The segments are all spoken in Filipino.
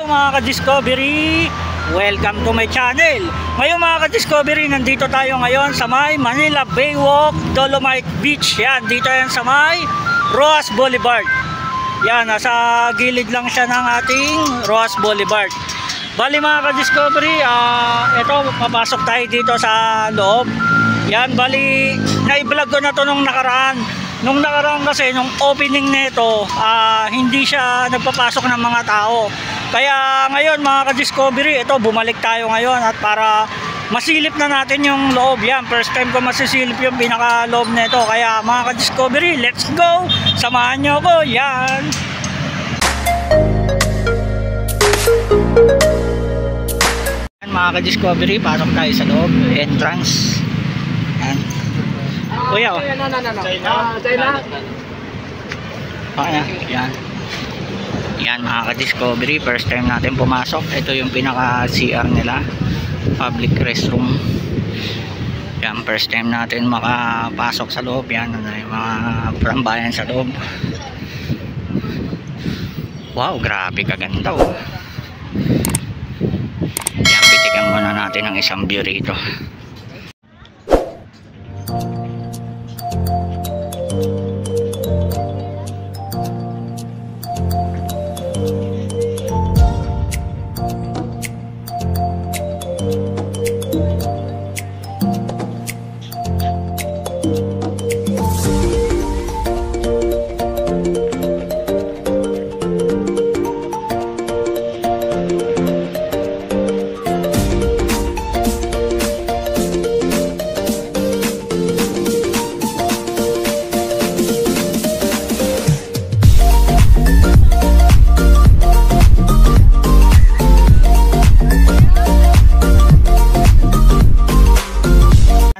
mga ka-Discovery, welcome to my channel. Ngayon mga ka-Discovery, nandito tayo ngayon sa may Manila Baywalk, Dolomite Beach. Yan, dito yan sa may Roxas Boulevard. Yan, nasa gilid lang siya ng ating Roxas Boulevard. Bali mga ka-Discovery, ito, papasok tayo dito sa loob. Yan, bali, na-vlog ko na to nung nakaraan. Nung nakaraan kasi, nung opening nito, hindi siya nagpapasok ng mga tao. Kaya ngayon mga ka-Discovery, ito, bumalik tayo ngayon at para masilip na natin yung loob. Yan, first time ko masisilip yung pinaka-loob nito. Kaya mga ka-Discovery, let's go! Samahan nyo ko, yan! Yan mga ka-Discovery, pasok tayo sa loob, entrance. Yan. Kuya, oh. China. Yan. Yan mga ka-Discovery, first time natin pumasok. Ito yung pinaka-CR nila, public restroom. Yan, first time natin makapasok sa loob. Yan, yung mga prambayan sa loob. Wow, grabe kaganda, oh. Yan, pitikan muna natin ang isang view rito.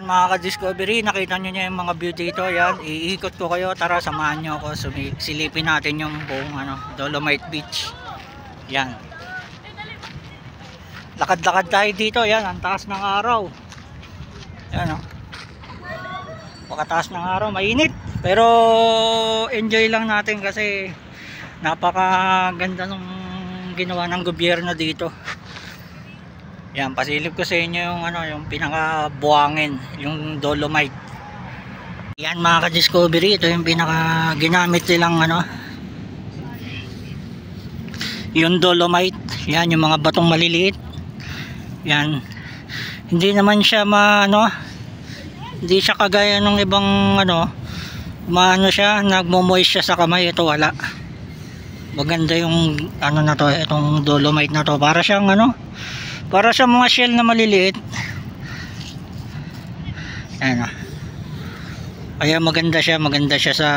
Mga ka-Discovery, nakita nyo niya yung mga view dito. Yan, iikot ko kayo, tara samahan nyo ako, silipin natin yung buong Dolomite Beach. Yan, lakad-lakad tayo dito. Yan, ang taas ng araw. Yan, oh. Pagkataas ng araw, mainit, pero enjoy lang natin kasi napakaganda ng ginawa ng gobyerno dito. Yan, pasilip ko sa inyo yung yung pinaka-buhangin, yung Dolomite. Yan mga ka-Discovery, ito yung pinaka ginamit nilang yung Dolomite. Yan, yung mga batong maliliit. Yan. Hindi naman siya hindi siya kagaya ng ibang siya, nagmo-moist siya sa kamay. Ito wala. Maganda yung na to, itong Dolomite na to. Para siyang para sa mga shell na maliliit. Ayan, kaya maganda siya sa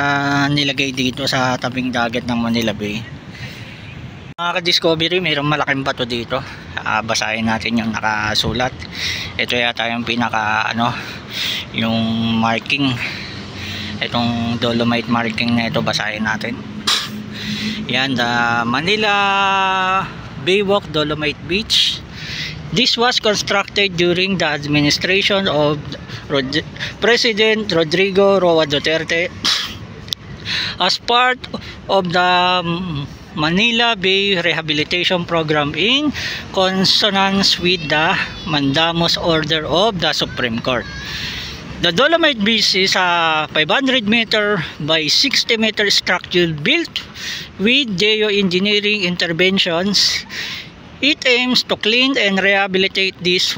nilagay dito sa tabing dagat ng Manila Bay. Mga ka-Discovery, mayroong malaking bato dito. Basahin natin yung nakasulat. Ito yata yung pinaka yung marking, itong Dolomite marking na ito, basahin natin. Yan, the Manila Baywalk, Dolomite Beach. This was constructed during the administration of President Rodrigo Roa Duterte as part of the Manila Bay Rehabilitation Program in consonance with the Mandamus Order of the Supreme Court. The Dolomite Beach is a 500 meter by 60 meter structure built with geoengineering interventions. It aims to clean and rehabilitate this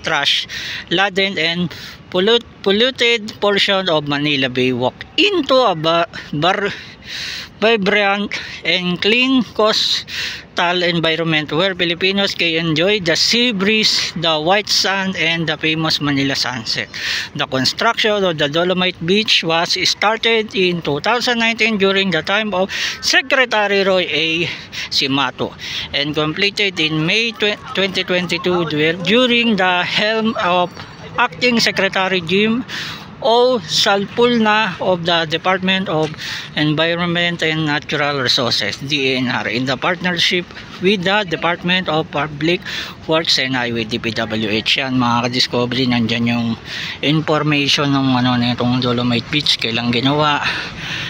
trash laden and polluted portion of Manila Baywalk into a vibrant and clean coastal environment where Filipinos can enjoy the sea breeze, the white sand, and the famous Manila sunset. The construction of the Dolomite Beach was started in 2019 during the time of Secretary Roy A. Simato and completed in May 2022 during the helm of Acting Secretary Jim O Salpulna of the Department of Environment and Natural Resources DENR in the partnership with the Department of Public Works and Highway DPWH. Yan mga ka-discovery, nandyan yung information ng ano nitong Dolomite Beach, kailang ginawa.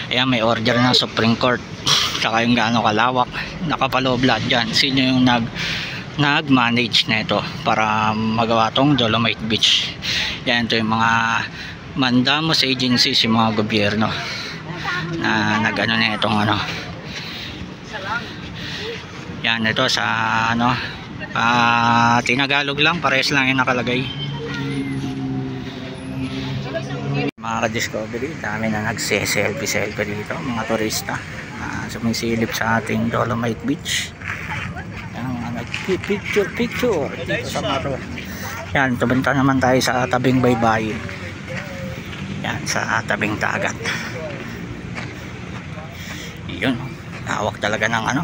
Ayan, may order ng Supreme Court, saka yung gaano kalawak, nakapaloob lahat dyan, sino yung nag-manage na ito para magawa tong Dolomite Beach. Yan, ito yung mga mandamos agencies, yung mga gobyerno na nag-ano na itong ano. Yan, ito sa ano, tinagalog lang, pares lang yung nakalagay. Mga ka-discovery, dami na nagse-selfie dito, mga turista sumisilip sa ating Dolomite Beach. Yan, mga nag-picture dito sa Maro. Yan, tumenta naman tayo sa tabing baybayin. Yan, sa tabing dagat. Yun, hawak talaga ng ano.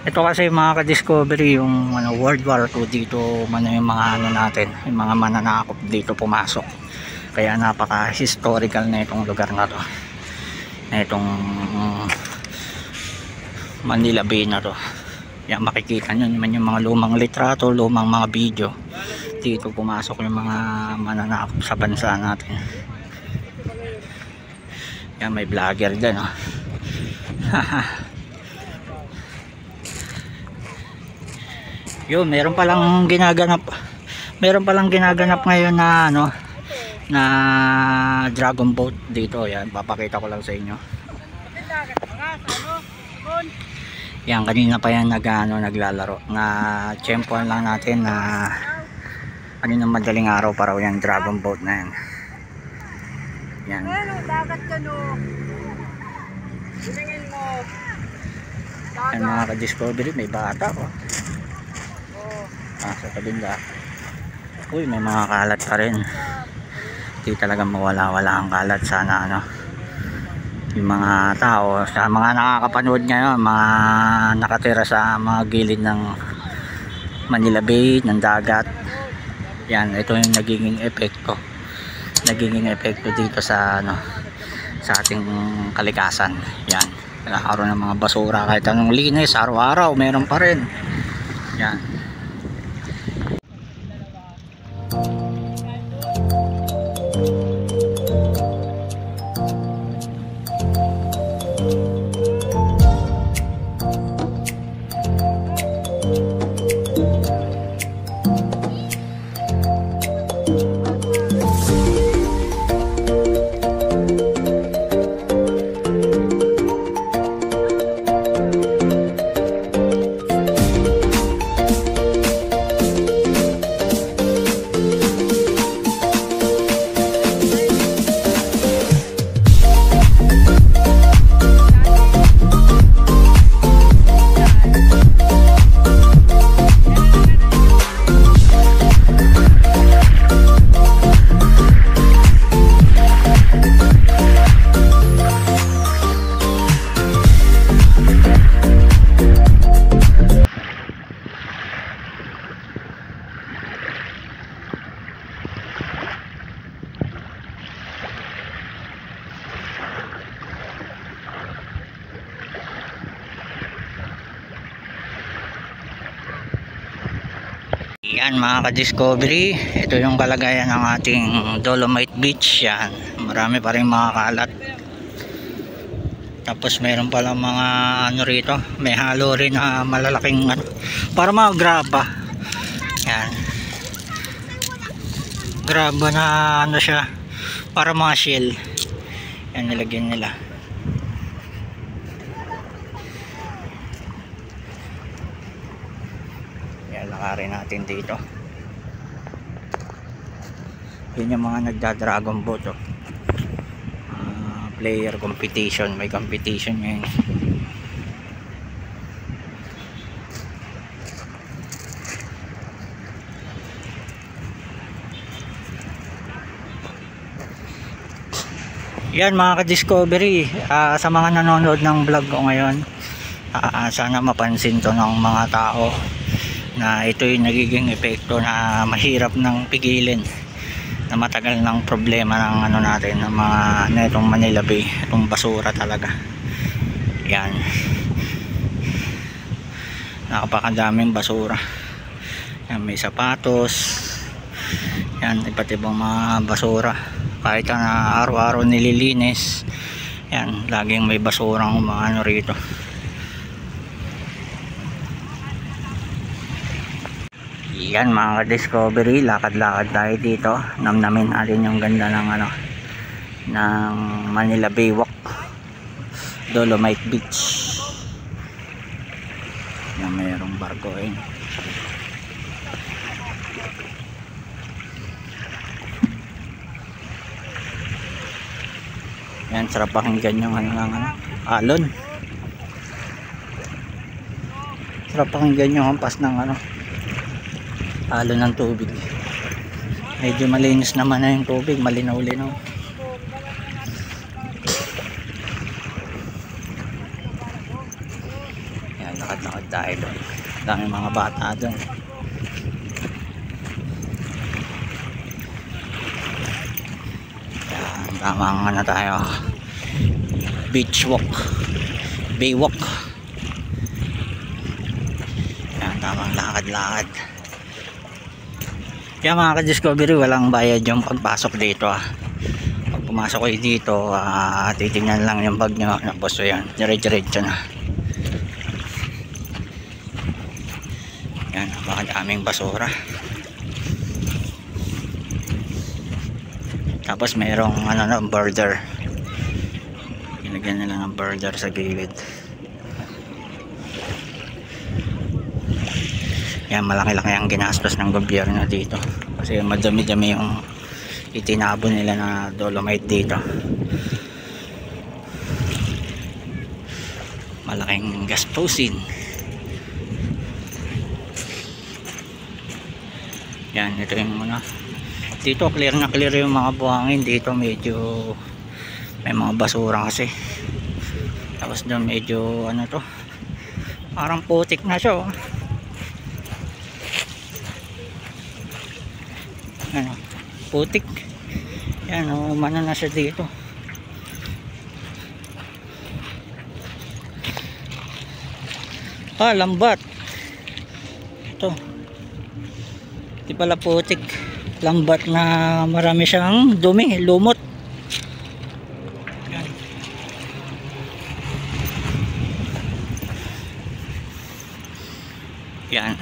Ito kasi mga ka-discovery, yung ano, World War II dito, yung mga ano natin, yung mga mananakop dito pumasok. Kaya napaka-historical na itong lugar na to. Na itong Manila Bay na to. Yan, makikita nyo naman yung mga lumang litrato, lumang mga video. Dito pumasok yung mga mananakop sa bansa natin. Yan, may vlogger din, oh. Yun, meron palang ginaganap ngayon na ano, na dragon boat dito. Yan, papakita ko lang sa inyo. Yan, kanina pa yan naglalaro. Na tsempohan lang natin na kanina madaling araw para yan dragon boat na yan. Yan. Dagat ka no. Tingin mo. Yan mga ka-discovery, may bata ko. Sa tabing dagat. Uy, may mga kalat pa rin. Hindi talaga mawala-wala ang kalat. Sana ano, yung mga tao, sa mga nakakapanood ngayon, mga nakatira sa mga gilid ng Manila Bay, ng dagat. Yan, ito yung nagiging epekto dito sa ano, sa ating kalikasan. Yan, nagkakaroon ng mga basura, kahit anong linis, araw-araw meron pa rin. Yan. Yan mga ka-discovery, ito yung kalagayan ng ating Dolomite Beach. Yan, marami pa rin mga kalat. Tapos meron palang mga ano rito, may halo rin na malalaking ano, para mga graba. Yan, graba na ano siya, para mga shell. Yan, nilagyan nila. Lakarin natin dito. Yun yung mga nagda-dragon boat, oh. Player competition, may competition ngayon. Yan mga ka-discovery, sa mga nanonood ng vlog ko ngayon, sana mapansin to ng mga tao na ito yung nagiging epekto na mahirap ng pigilin na matagal ng problema ng ano natin, ng mga netong Manila Bay, itong basura talaga. Yan, napakadaming basura. Yan, may sapatos, yan, iba't ibang mga basura, kahit na araw-araw nililinis. Yan, laging may basurang umaano rito. Yan mga ka-discovery, lakad-lakad tayo dito, namnamin natin yung ganda ng ano, ng Manila Bay Walk, Dolomite Beach. Yan, mayroong barko eh. Yan, sarap pakinggan yung ano ng ano, alon. Sarap pakinggan yung hampas ng ano, alon ng tubig. Medyo malinis naman na yung tubig, malinaw-linaw. Yan, lakad-lakad tayo doon. Daming mga bata doon. Yan, tamang ano tayo, beach walk, bay walk. Yan, tamang lakad-lakad. Kaya mga ka-discovery, walang bayad yung pagpasok dito ah. Pag pumasok kayo dito, titingnan lang yung bag nyo, naposo yan, dire-diretso na. Yan, napakadaming basura. Tapos mayroong ano na, border. Ilagyan nila ng border sa gilid. Yan, malaki-laki ang ginastos ng gobyerno dito kasi madami-dami yung itinabon nila na dolomite dito. Malaking gastusin. Yan, ito yung mga dito, clear na clear yung mga buhangin. Dito medyo may mga basura kasi. Tapos doon medyo ano to, parang putik na siya oh. Ano, putik. Yan, umano na siya dito. Lambat. Ito. Di pala putik. Lambat na marami siyang dumi, lumot. Yan. Yan.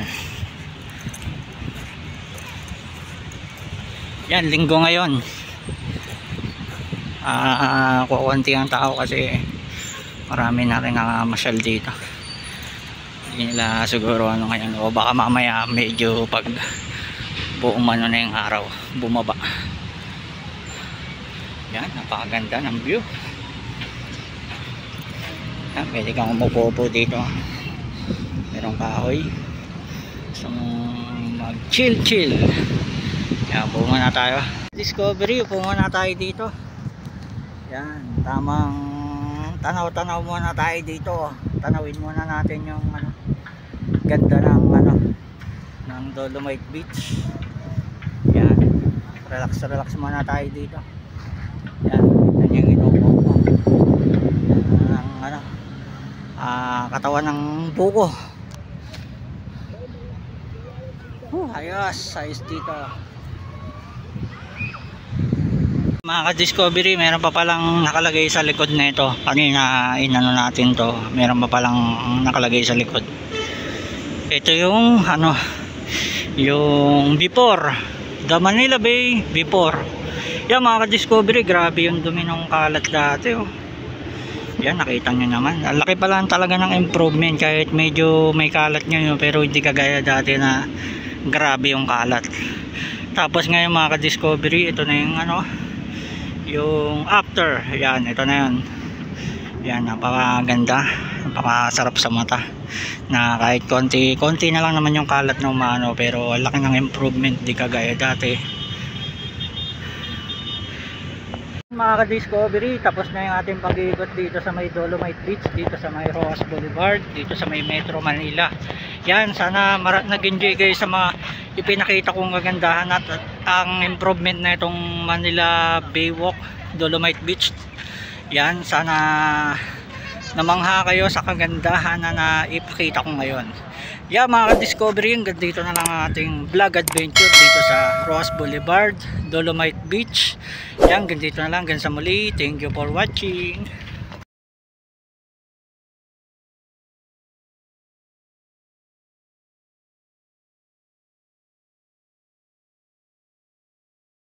Yan, linggo ngayon. Kukunti ang tao kasi marami na rin masyal dito. Hindi nila siguro ano ngayon, o baka mamaya medyo pag buong ano na yung araw, bumaba. Yan, napakaganda ng view. Yan, pwede kang umupo dito. Merong kahoy. So, mag chill. Yan, upo muna tayo. Discovery, upo muna tayo dito. Yan, tamang tanaw-tanaw muna tayo dito. Tanawin muna natin yung ano, ganda ng ano, ng Dolomite Beach. Yan, relax muna tayo dito. Yan, yan yung inuupo ko. Ang ano, katawan ng buko. Ayos, ayos dito. Mga ka-discovery, meron pa palang nakalagay sa likod nito. Kanina inano natin to, meron pa palang nakalagay sa likod. Ito yung ano, yung before the Manila Bay before. Yan mga ka-discovery, grabe yung dumi ng kalat dati oh. Yan, nakita nyo naman, ang laki pala talaga ng improvement kahit medyo may kalat nyo, pero hindi kagaya dati na grabe yung kalat. Tapos ngayon mga ka-discovery, ito na yung ano, yung after. Yan, ito na yan. Yan, napakaganda, napakasarap sa mata na kahit konti na lang naman yung kalat ng umano, pero laki ng improvement, di kagaya dati. Mga ka-discovery, tapos na yung ating pag-iikot dito sa may Dolomite Beach, dito sa may Rojas Boulevard, dito sa may Metro Manila. Yan, sana nag-enjoy kayo sa mga ipinakita kong kagandahan ang improvement na itong Manila Baywalk, Dolomite Beach. Yan, sana namangha kayo sa kagandahan na naipakita ko ngayon. Yan mga ka-discovery, hanggang dito na lang ang ating vlog adventure dito sa Roxas Boulevard, Dolomite Beach. Yan, hanggang dito na lang, hanggang sa muli. Thank you for watching.